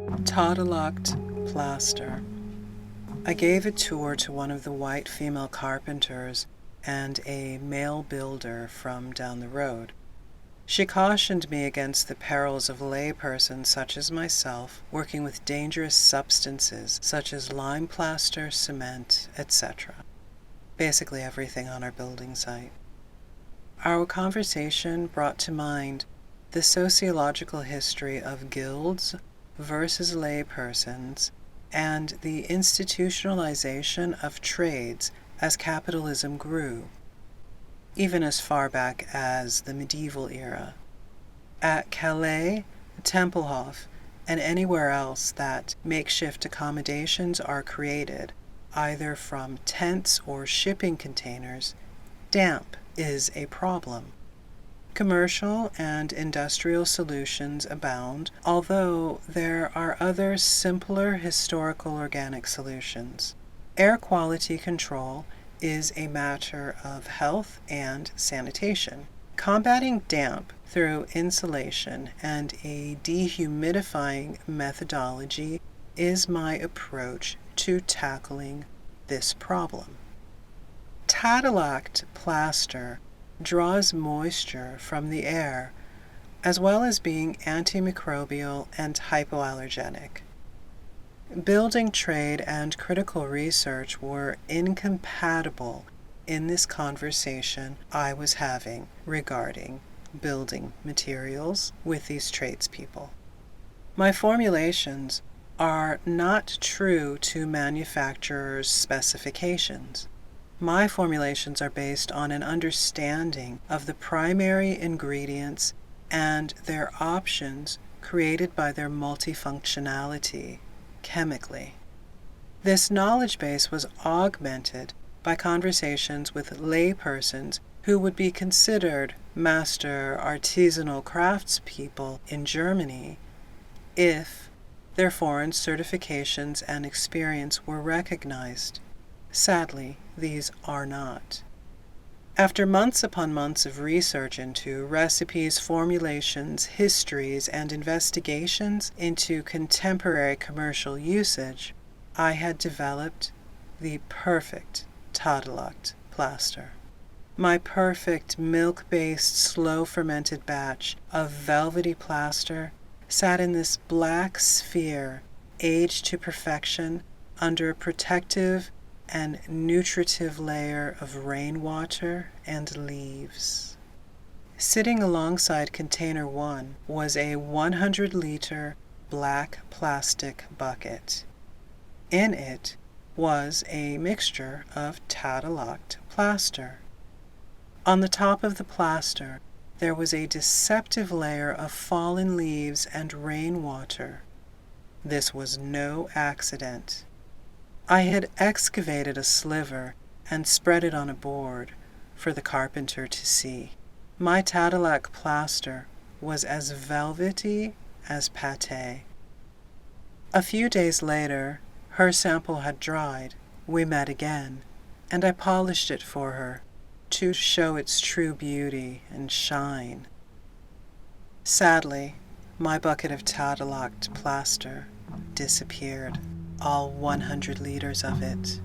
Tadelakt Plaster. I gave a tour to one of the white female carpenters and a male builder from down the road. She cautioned me against the perils of laypersons such as myself working with dangerous substances such as lime plaster, cement, etc. Basically everything on our building site. Our conversation brought to mind the sociological history of guilds versus laypersons and the institutionalization of trades as capitalism grew, even as far back as the medieval era. At Calais, Tempelhof, and anywhere else that makeshift accommodations are created, either from tents or shipping containers, damp is a problem. Commercial and industrial solutions abound, although there are other simpler historical organic solutions. Air quality control is a matter of health and sanitation. Combating damp through insulation and a dehumidifying methodology is my approach to tackling this problem. Tadelakt Plaster draws moisture from the air, as well as being antimicrobial and hypoallergenic. Building trade and critical research were incompatible in this conversation I was having regarding building materials with these tradespeople. My formulations are not true to manufacturers' specifications. My formulations are based on an understanding of the primary ingredients and their options created by their multifunctionality chemically. This knowledge base was augmented by conversations with laypersons who would be considered master artisanal craftspeople in Germany if their foreign certifications and experience were recognized. Sadly, these are not. After months upon months of research into recipes, formulations, histories, and investigations into contemporary commercial usage, I had developed the perfect Tadelakt Plaster. My perfect milk-based, slow-fermented batch of velvety plaster sat in this black sphere, aged to perfection, under a protective and nutritive layer of rainwater and leaves. Sitting alongside container 1 was a 100-liter black plastic bucket. In it was a mixture of Tadelakt plaster. On the top of the plaster there was a deceptive layer of fallen leaves and rainwater. This was no accident. I had excavated a sliver and spread it on a board for the carpenter to see. My Tadelakt plaster was as velvety as pâté. A few days later, her sample had dried. We met again, and I polished it for her to show its true beauty and shine. Sadly, my bucket of Tadelakt plaster disappeared, all 100 liters of it.